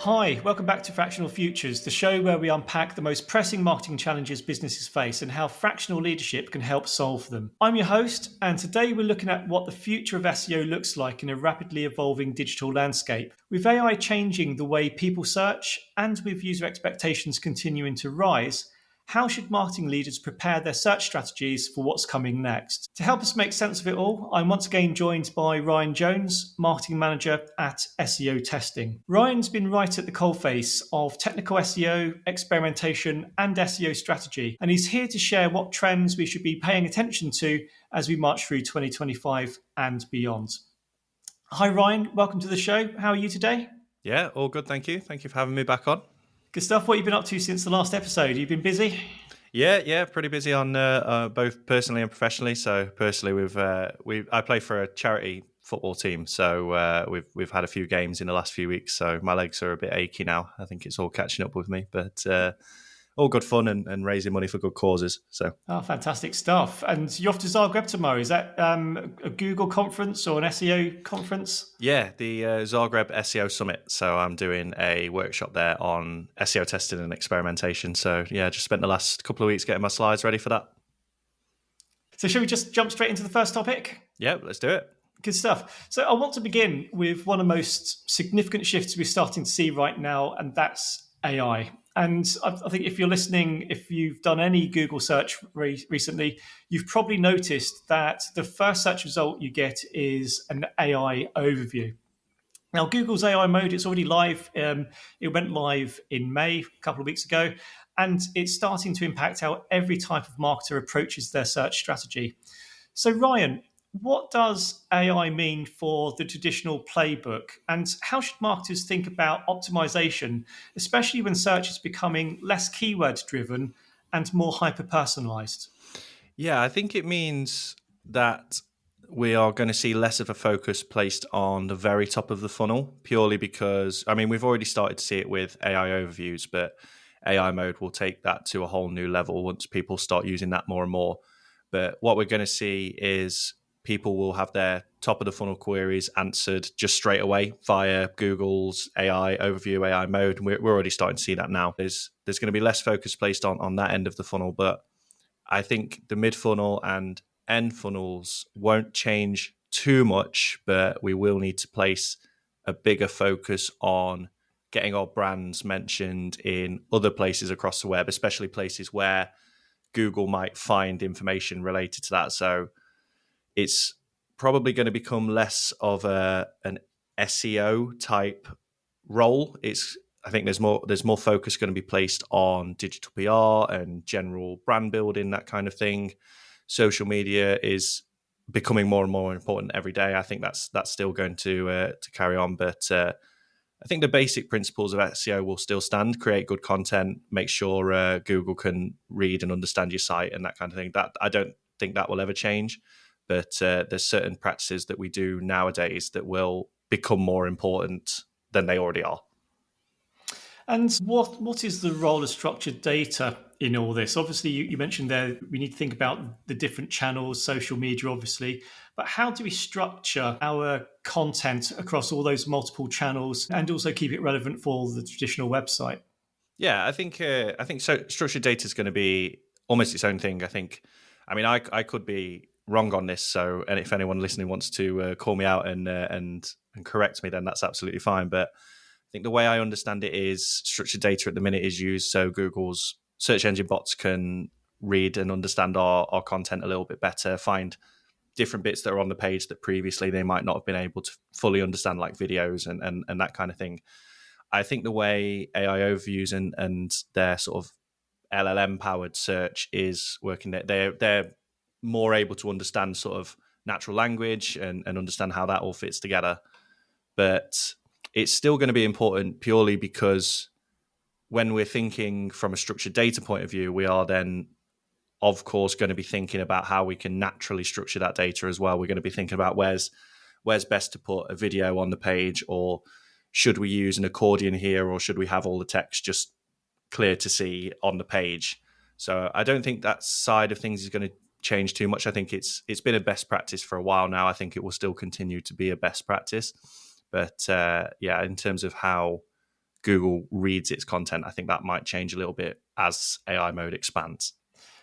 Hi, welcome back to Fractional Futures, the show where we unpack the most pressing marketing challenges businesses face and how fractional leadership can help solve them. I'm your host, and today we're looking at what the future of SEO looks like in a rapidly evolving digital landscape. With AI changing the way people search and with user expectations continuing to rise, how should marketing leaders prepare their search strategies for what's coming next? To help us make sense of it all, I'm once again joined by Ryan Jones, Marketing Manager at SEOTesting. Ryan's been right at the coalface of technical SEO, experimentation, and SEO strategy, and he's here to share what trends we should be paying attention to as we march through 2025 and beyond. Hi, Ryan. Welcome to the show. How are you today? Yeah, all good. Thank you. Thank you for having me back on. Good stuff. What have you been up to since the last episode? You've been busy? Yeah, pretty busy on both personally and professionally. So personally, I play for a charity football team, so we've had a few games in the last few weeks. So my legs are a bit achy now. I think it's all catching up with me, but all good fun and raising money for good causes. So fantastic stuff. And you're off to Zagreb tomorrow. Is that a Google conference or an SEO conference? Yeah, the Zagreb SEO Summit. So I'm doing a workshop there on SEO testing and experimentation. So yeah, just spent the last couple of weeks getting my slides ready for that. So shall we just jump straight into the first topic? Yeah, let's do it. Good stuff. So I want to begin with one of the most significant shifts we're starting to see right now, and that's AI. And I think if you're listening, if you've done any Google search recently, you've probably noticed that the first search result you get is an AI overview. Now, Google's AI mode, it's already live. It went live in May, a couple of weeks ago, and it's starting to impact how every type of marketer approaches their search strategy. So, Ryan, what does AI mean for the traditional playbook, and how should marketers think about optimization, especially when search is becoming less keyword driven and more hyper personalized? Yeah, I think it means that we are going to see less of a focus placed on the very top of the funnel, purely because, we've already started to see it with AI overviews, but AI mode will take that to a whole new level once people start using that more and more. But what we're going to see is people will have their top of the funnel queries answered just straight away via Google's AI overview, AI mode. We're already starting to see that now. There's going to be less focus placed on that end of the funnel, but I think the mid funnel and end funnels won't change too much, but we will need to place a bigger focus on getting our brands mentioned in other places across the web, especially places where Google might find information related to that. So it's probably going to become less of an SEO type role. I think there's more focus going to be placed on digital PR and general brand building, that kind of thing. Social media is becoming more and more important every day. I think that's still going to carry on, but I think the basic principles of SEO will still stand. Create good content, make sure Google can read and understand your site and that kind of thing. That I don't think that will ever change. But there's certain practices that we do nowadays that will become more important than they already are. And what is the role of structured data in all this? Obviously, you mentioned there we need to think about the different channels, social media, obviously, but how do we structure our content across all those multiple channels and also keep it relevant for the traditional website? Yeah, I think so. Structured data is going to be almost its own thing. I could be wrong on this. So, and if anyone listening wants to call me out and correct me, then that's absolutely fine. But I think the way I understand it is structured data at the minute is used so Google's search engine bots can read and understand our content a little bit better, find different bits that are on the page that previously they might not have been able to fully understand, like videos and that kind of thing. I think the way AI overviews and their sort of LLM powered search is working, they're more able to understand sort of natural language and understand how that all fits together. But it's still going to be important purely because when we're thinking from a structured data point of view, we are then, of course, going to be thinking about how we can naturally structure that data as well. We're going to be thinking about where's best to put a video on the page, or should we use an accordion here, or should we have all the text just clear to see on the page? So I don't think that side of things is going to change too much. I think it's been a best practice for a while now. I think it will still continue to be a best practice. But in terms of how Google reads its content. I think that might change a little bit as AI mode expands.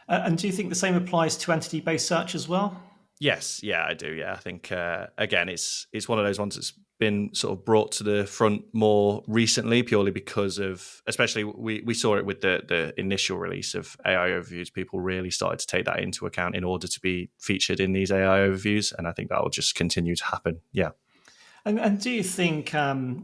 And do you think the same applies to entity-based search as well? Yes, yeah, I do. Yeah, I think again, it's one of those ones that's been sort of brought to the front more recently, purely because of, especially we saw it with the initial release of AI overviews. People really started to take that into account in order to be featured in these AI overviews, and I think that will just continue to happen. Yeah. And do you think AI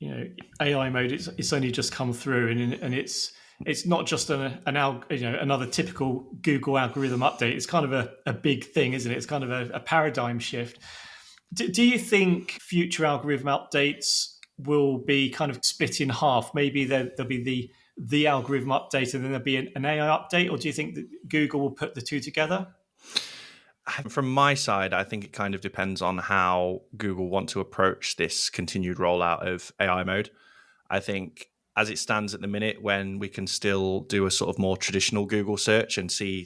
mode? It's only just come through, and it's not just another typical Google algorithm update. It's kind of a big thing, isn't it? It's kind of a paradigm shift. Do you think future algorithm updates will be kind of split in half? Maybe there'll be the algorithm update and then there'll be an AI update, or do you think that Google will put the two together? From my side, I think it kind of depends on how Google want to approach this continued rollout of AI mode. I think as it stands at the minute, when we can still do a sort of more traditional Google search and see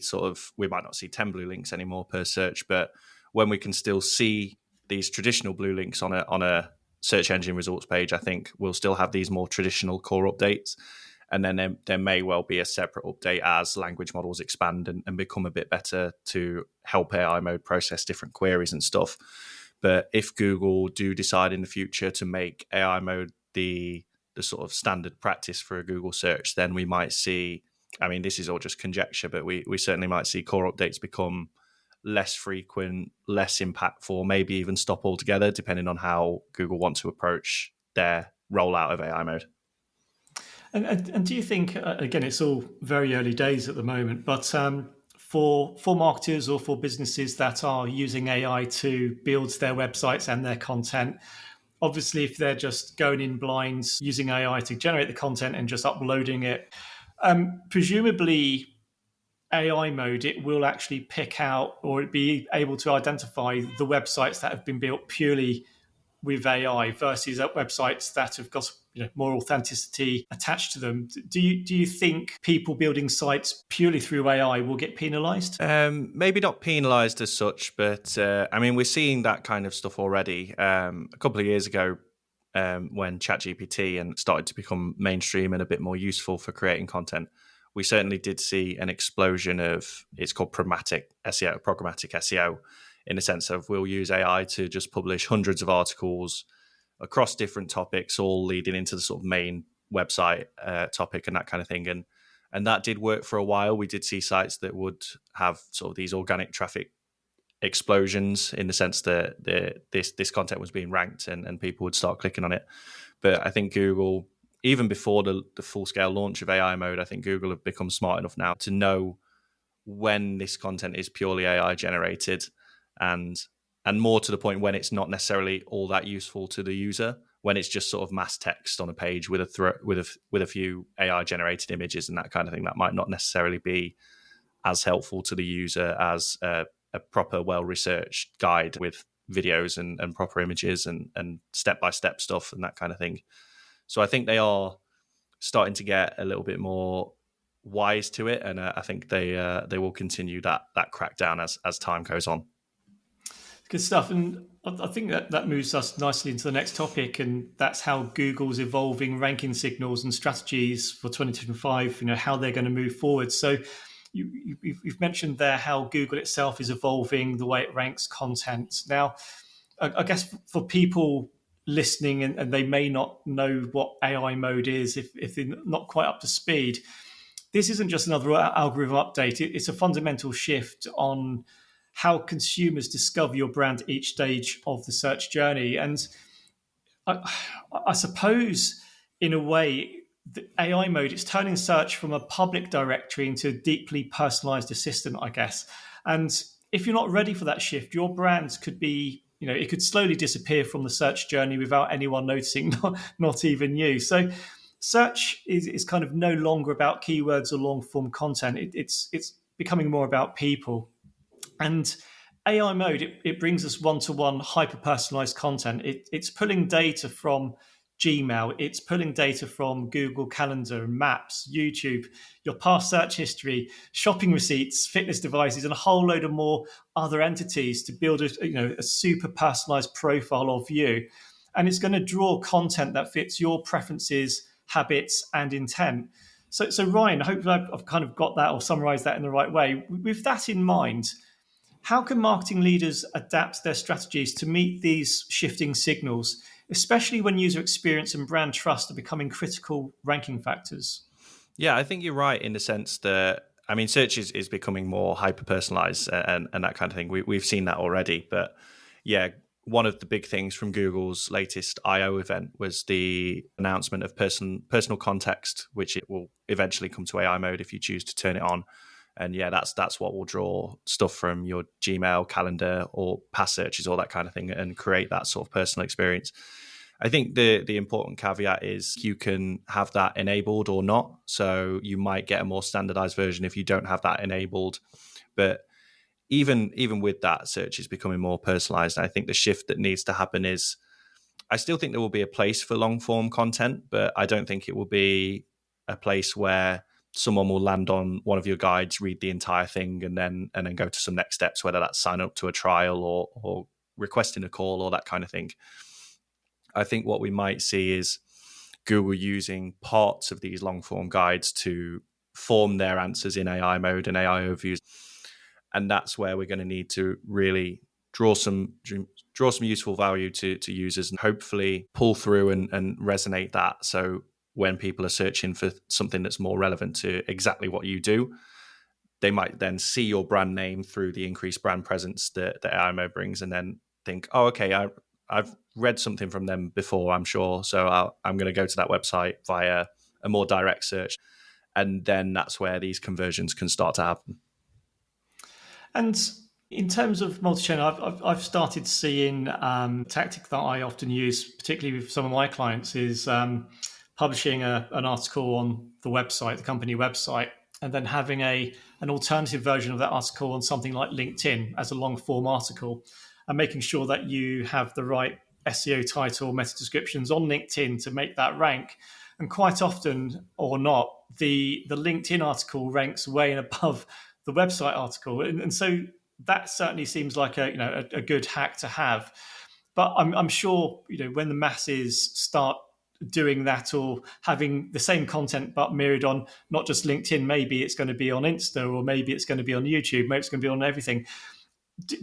we might not see 10 blue links anymore per search, but when we can still see these traditional blue links on a search engine results page, I think we'll still have these more traditional core updates. And then there may well be a separate update as language models expand and become a bit better to help AI mode process different queries and stuff. But if Google do decide in the future to make AI mode the sort of standard practice for a Google search, then we might see, I mean, this is all just conjecture, but we certainly might see core updates become less frequent, less impactful, maybe even stop altogether, depending on how Google want to approach their rollout of AI mode. And do you think, again, it's all very early days at the moment, but for marketers or for businesses that are using AI to build their websites and their content, obviously, if they're just going in blinds using AI to generate the content and just uploading it, presumably AI mode, it will actually pick out or be able to identify the websites that have been built purely with AI versus websites that have got more authenticity attached to them. Do you think people building sites purely through AI will get penalised? Maybe not penalised as such, but I mean, we're seeing that kind of stuff already. A couple of years ago, when ChatGPT and started to become mainstream and a bit more useful for creating content, we certainly did see an explosion of, it's called programmatic SEO, in the sense of we'll use AI to just publish hundreds of articles across different topics, all leading into the sort of main website topic and that kind of thing. And that did work for a while. We did see sites that would have sort of these organic traffic explosions in the sense that this content was being ranked and people would start clicking on it. But I think Google, even before the full-scale launch of AI mode, I think Google have become smart enough now to know when this content is purely AI generated and more to the point when it's not necessarily all that useful to the user, when it's just sort of mass text on a page with a few AI generated images and that kind of thing, that might not necessarily be as helpful to the user as a proper well-researched guide with videos and proper images and step-by-step stuff and that kind of thing. So I think they are starting to get a little bit more wise to it, and I think they will continue that crackdown as time goes on. Good stuff. And I think that moves us nicely into the next topic, and that's how Google's evolving ranking signals and strategies for 2025, how they're going to move forward. So you've mentioned there how Google itself is evolving the way it ranks content. Now, I guess for people listening and they may not know what AI mode is if they're not quite up to speed, this isn't just another algorithm update. It's a fundamental shift on how consumers discover your brand at each stage of the search journey. And I suppose, in a way, the AI mode, it's turning search from a public directory into a deeply personalized assistant, I guess. And if you're not ready for that shift, your brand could be, it could slowly disappear from the search journey without anyone noticing, not even you. So search is kind of no longer about keywords or long form content. It's becoming more about people. And AI mode, it brings us one-to-one hyper-personalized content. It's pulling data from Gmail. It's pulling data from Google Calendar, Maps, YouTube, your past search history, shopping receipts, fitness devices, and a whole load of more other entities to build a super personalized profile of you. And it's going to draw content that fits your preferences, habits, and intent. So Ryan, hopefully I've kind of got that or summarized that in the right way. With that in mind, how can marketing leaders adapt their strategies to meet these shifting signals, especially when user experience and brand trust are becoming critical ranking factors? Yeah, I think you're right in the sense that, I mean, search is becoming more hyper personalized and that kind of thing. We've seen that already. But yeah, one of the big things from Google's latest I/O event was the announcement of personal context, which it will eventually come to AI mode if you choose to turn it on. And yeah, that's what will draw stuff from your Gmail, calendar, or past searches, all that kind of thing, and create that sort of personal experience. I think the important caveat is you can have that enabled or not. So you might get a more standardized version if you don't have that enabled. But even with that, search is becoming more personalized. And I think the shift that needs to happen is, I still think there will be a place for long form content, but I don't think it will be a place where someone will land on one of your guides, read the entire thing, and then go to some next steps, whether that's sign up to a trial or requesting a call or that kind of thing. I think what we might see is Google using parts of these long form guides to form their answers in AI mode and AI overviews. And that's where we're going to need to really draw some useful value to users and hopefully pull through and resonate that. So when people are searching for something that's more relevant to exactly what you do, they might then see your brand name through the increased brand presence that AI mode brings and then think, oh, okay, I've read something from them before, I'm sure. So I'm going to go to that website via a more direct search. And then that's where these conversions can start to happen. And in terms of multi-channel, I've started seeing a tactic that I often use, particularly with some of my clients, is publishing an article on the website, the company website, and then having an alternative version of that article on something like LinkedIn as a long form article, and making sure that you have the right SEO title, meta descriptions on LinkedIn to make that rank. And quite often or not, the LinkedIn article ranks way and above the website article. And so that certainly seems like a good hack to have. But I'm sure, when the masses start doing that or having the same content but mirrored on not just LinkedIn, maybe it's going to be on Insta, or maybe it's going to be on YouTube, maybe it's going to be on everything.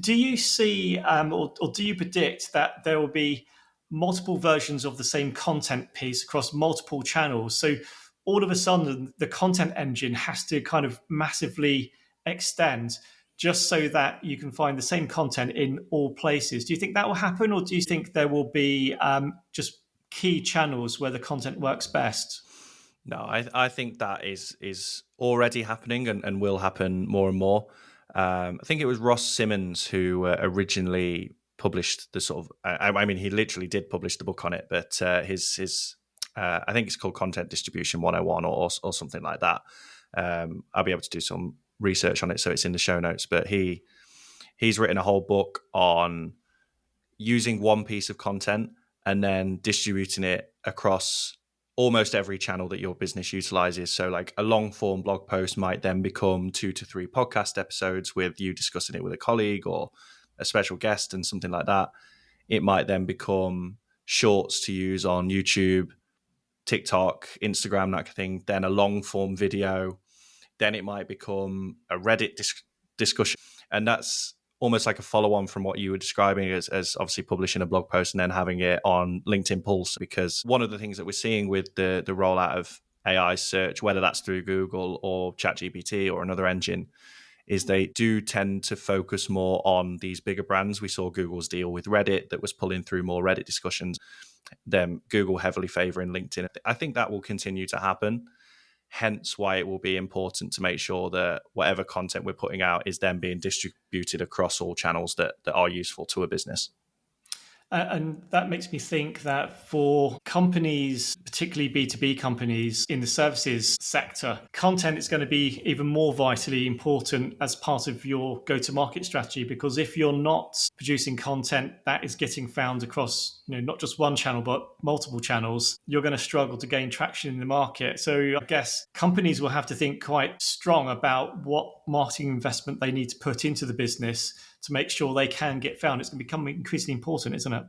Do you see or do you predict that there will be multiple versions of the same content piece across multiple channels? So all of a sudden, the content engine has to kind of massively extend just so that you can find the same content in all places. Do you think that will happen, or do you think there will be just key channels where the content works best? No, I think that is already happening and will happen more and more. I think it was Ross Simmons who originally published the sort of. I mean, he literally did publish the book on it, but his I think it's called Content Distribution 101 or something like that. I'll be able to do some research on it, so it's in the show notes. But he's written a whole book on using one piece of content and then distributing it across almost every channel that your business utilizes. So like a long form blog post might then become 2 to 3 podcast episodes with you discussing it with a colleague or a special guest and something like that. It might then become shorts to use on YouTube, TikTok, Instagram, that kind of thing. Then a long form video. Then it might become a Reddit discussion. And that's almost like a follow-on from what you were describing as obviously publishing a blog post and then having it on LinkedIn Pulse. Because one of the things that we're seeing with the rollout of AI search, whether that's through Google or ChatGPT or another engine, is they do tend to focus more on these bigger brands. We saw Google's deal with Reddit that was pulling through more Reddit discussions, then Google heavily favoring LinkedIn. I think that will continue to happen. Hence why it will be important to make sure that whatever content we're putting out is then being distributed across all channels that are useful to a business. And that makes me think that for companies, particularly B2B companies in the services sector, content is going to be even more vitally important as part of your go-to-market strategy. Because if you're not producing content that is getting found across, not just one channel, but multiple channels, you're going to struggle to gain traction in the market. So I guess companies will have to think quite strong about what marketing investment they need to put into the business to make sure they can get found. It's going to become increasingly important, isn't it?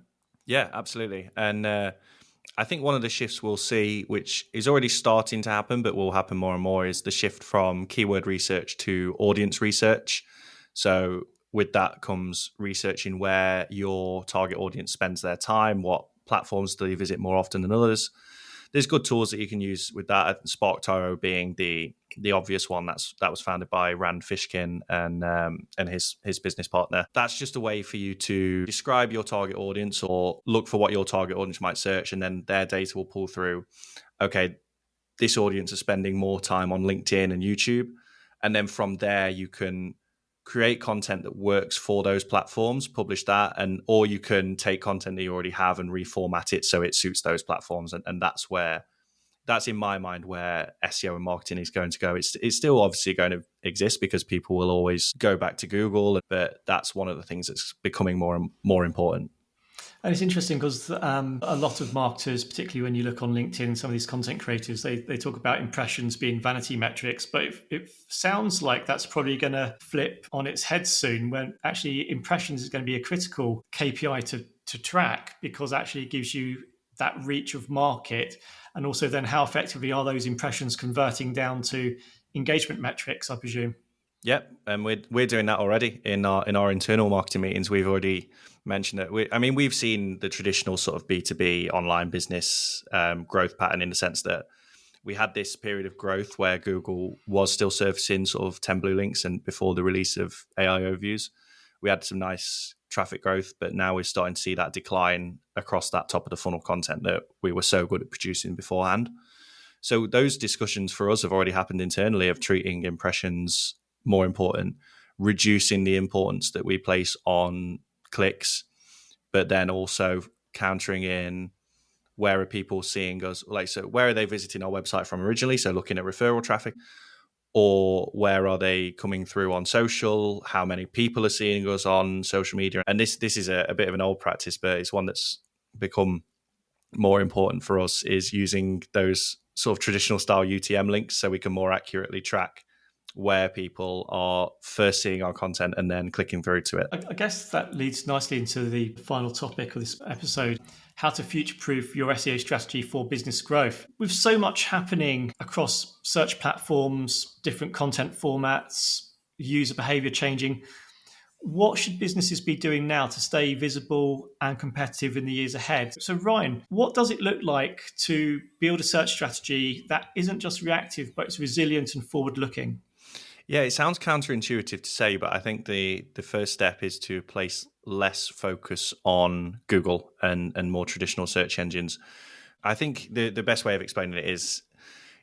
Yeah, absolutely. And I think one of the shifts we'll see, which is already starting to happen, but will happen more and more, is the shift from keyword research to audience research. So with that comes researching where your target audience spends their time, what platforms do they visit more often than others. There's good tools that you can use with that. SparkToro being the obvious one that was founded by Rand Fishkin and his business partner. That's just a way for you to describe your target audience or look for what your target audience might search, and then their data will pull through. Okay, this audience is spending more time on LinkedIn and YouTube, and then from there you can create content that works for those platforms, publish that, or you can take content that you already have and reformat it so it suits those platforms. And that's in my mind where SEO and marketing is going to go. It's still obviously going to exist because people will always go back to Google, but that's one of the things that's becoming more and more important. And it's interesting because a lot of marketers, particularly when you look on LinkedIn and some of these content creators, they talk about impressions being vanity metrics, but it sounds like that's probably going to flip on its head soon, when actually impressions is going to be a critical KPI to track, because actually it gives you that reach of market, and also then how effectively are those impressions converting down to engagement metrics, I presume. Yep, and we're doing that already in our internal marketing meetings. We've already mentioned it. We've seen the traditional sort of B2B online business growth pattern, in the sense that we had this period of growth where Google was still surfacing sort of 10 blue links, and before the release of AI overviews, we had some nice traffic growth, but now we're starting to see that decline across that top of the funnel content that we were so good at producing beforehand. So those discussions for us have already happened internally, of treating impressions more important, reducing the importance that we place on clicks, but then also countering in where are people seeing us, like, so where are they visiting our website from originally, so looking at referral traffic, or where are they coming through on social, how many people are seeing us on social media. And this is a bit of an old practice, but it's one that's become more important for us, is using those sort of traditional style UTM links so we can more accurately track where people are first seeing our content and then clicking through to it. I guess that leads nicely into the final topic of this episode: how to future-proof your SEO strategy for business growth. With so much happening across search platforms, different content formats, user behavior changing, what should businesses be doing now to stay visible and competitive in the years ahead? So Ryan, what does it look like to build a search strategy that isn't just reactive, but it's resilient and forward-looking? Yeah, it sounds counterintuitive to say, but I think the first step is to place less focus on Google and more traditional search engines. I think the best way of explaining it is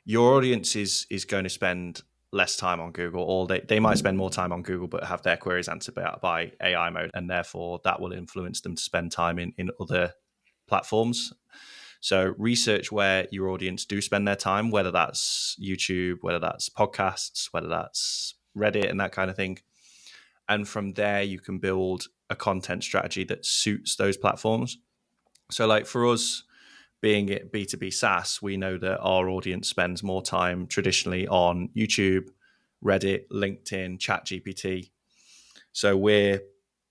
your audience is going to spend less time on Google, or they might spend more time on Google but have their queries answered by AI mode, and therefore that will influence them to spend time in other platforms. So research where your audience do spend their time, whether that's YouTube, whether that's podcasts, whether that's Reddit and that kind of thing. And from there, you can build a content strategy that suits those platforms. So like for us, being it B2B SaaS, we know that our audience spends more time traditionally on YouTube, Reddit, LinkedIn, ChatGPT. So we're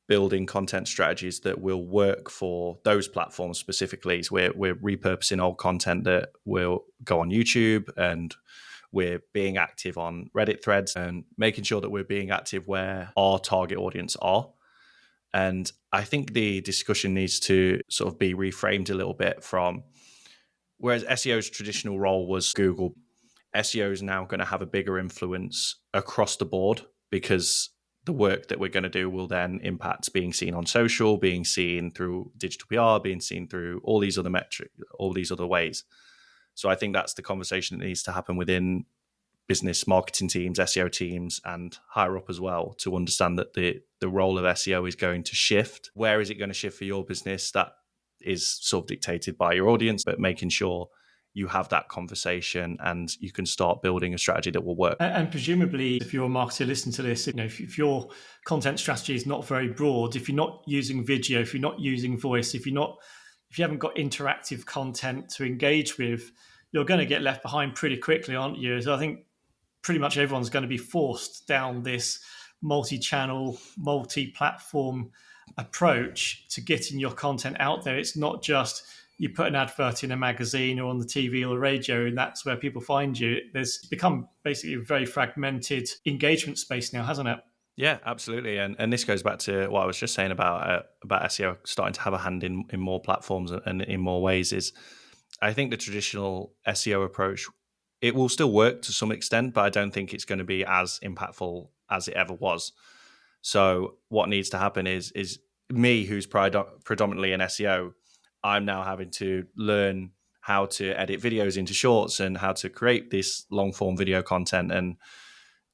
building content strategies that will work for those platforms specifically. So we're repurposing old content that will go on YouTube, and we're being active on Reddit threads, and making sure that we're being active where our target audience are. And I think the discussion needs to sort of be reframed a little bit from, whereas SEO's traditional role was Google, SEO is now going to have a bigger influence across the board, because the work that we're going to do will then impact being seen on social, being seen through digital PR, being seen through all these other metrics, all these other ways. So I think that's the conversation that needs to happen within business marketing teams, SEO teams, and higher up as well, to understand that the role of SEO is going to shift. Where is it going to shift for your business? That is sort of dictated by your audience, but making sure you have that conversation and you can start building a strategy that will work. And presumably, if you're a marketer listening to this, if your content strategy is not very broad, if you're not using video, if you're not using voice, if you haven't got interactive content to engage with, you're going to get left behind pretty quickly, aren't you? So I think pretty much everyone's going to be forced down this multi-channel, multi-platform approach to getting your content out there. It's not just you put an advert in a magazine or on the TV or radio, and that's where people find you. There's become basically a very fragmented engagement space now, hasn't it? Yeah, absolutely. And this goes back to what I was just saying about SEO starting to have a hand in more platforms and in more ways. Is I think the traditional SEO approach, it will still work to some extent, but I don't think it's going to be as impactful as it ever was. So what needs to happen is me, who's predominantly an SEO, I'm now having to learn how to edit videos into shorts and how to create this long form video content. And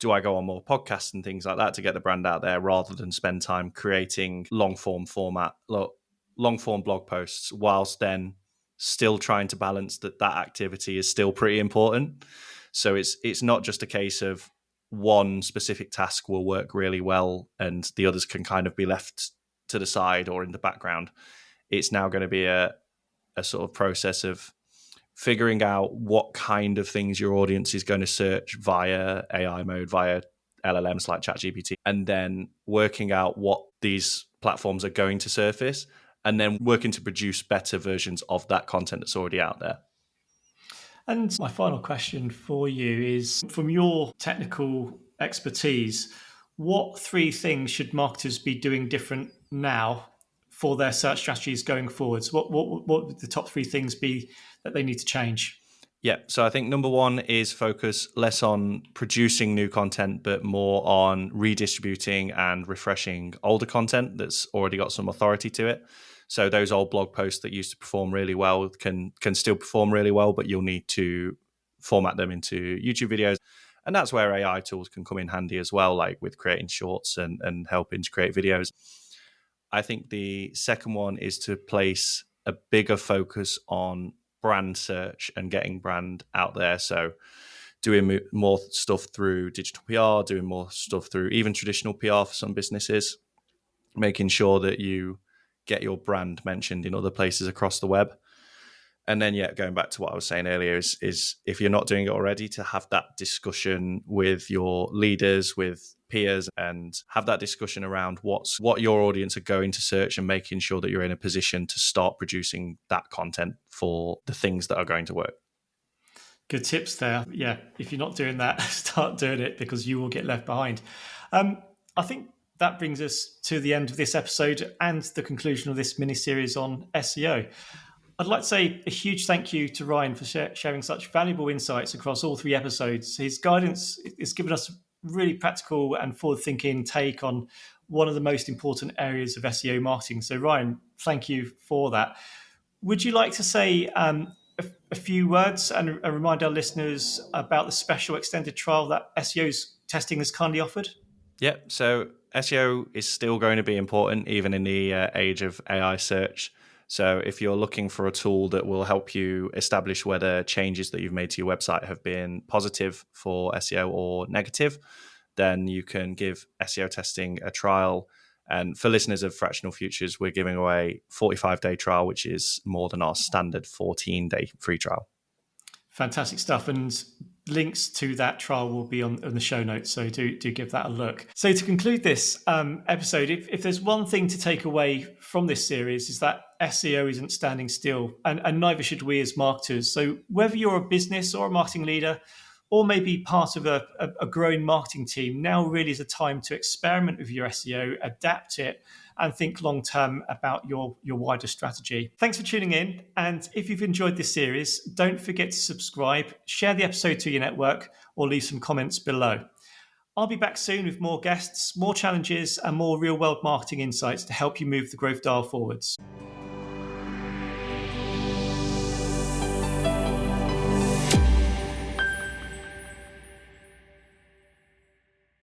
do I go on more podcasts and things like that to get the brand out there rather than spend time creating long form blog posts, whilst then still trying to balance that activity is still pretty important. So it's not just a case of one specific task will work really well and the others can kind of be left to the side or in the background. It's now going to be a sort of process of figuring out what kind of things your audience is going to search via AI mode, via LLMs like ChatGPT, and then working out what these platforms are going to surface, and then working to produce better versions of that content that's already out there. And my final question for you is, from your technical expertise, what 3 things should marketers be doing different now for their search strategies going forwards? What would the top 3 things be that they need to change? Yeah, so I think number 1 is focus less on producing new content, but more on redistributing and refreshing older content that's already got some authority to it. So those old blog posts that used to perform really well can still perform really well, but you'll need to format them into YouTube videos. And that's where AI tools can come in handy as well, like with creating shorts and helping to create videos. I think the second one is to place a bigger focus on brand search and getting brand out there. So doing more stuff through digital PR, doing more stuff through even traditional PR for some businesses, making sure that you get your brand mentioned in other places across the web. And then, going back to what I was saying earlier is if you're not doing it already, to have that discussion with your leaders, with peers, and have that discussion around what your audience are going to search, and making sure that you're in a position to start producing that content for the things that are going to work. Good tips there. Yeah, if you're not doing that, start doing it, because you will get left behind. I think that brings us to the end of this episode and the conclusion of this mini-series on SEO. I'd like to say a huge thank you to Ryan for sharing such valuable insights across all 3 episodes. His guidance has given us a really practical and forward-thinking take on one of the most important areas of SEO marketing. So Ryan, thank you for that. Would you like to say a few words and remind our listeners about the special extended trial that SEOTesting has kindly offered? Yeah, so SEO is still going to be important even in the age of AI search. So if you're looking for a tool that will help you establish whether changes that you've made to your website have been positive for SEO or negative, then you can give SEOTesting a trial. And for listeners of Fractional Futures, we're giving away a 45-day trial, which is more than our standard 14-day free trial. Fantastic stuff. And links to that trial will be on the show notes, so do give that a look. So to conclude this episode, if there's one thing to take away from this series, is that SEO isn't standing still, and neither should we as marketers. So whether you're a business or a marketing leader, or maybe part of a growing marketing team, now really is a time to experiment with your SEO, adapt it, and think long-term about your wider strategy. Thanks for tuning in. And if you've enjoyed this series, don't forget to subscribe, share the episode to your network, or leave some comments below. I'll be back soon with more guests, more challenges, and more real-world marketing insights to help you move the growth dial forwards.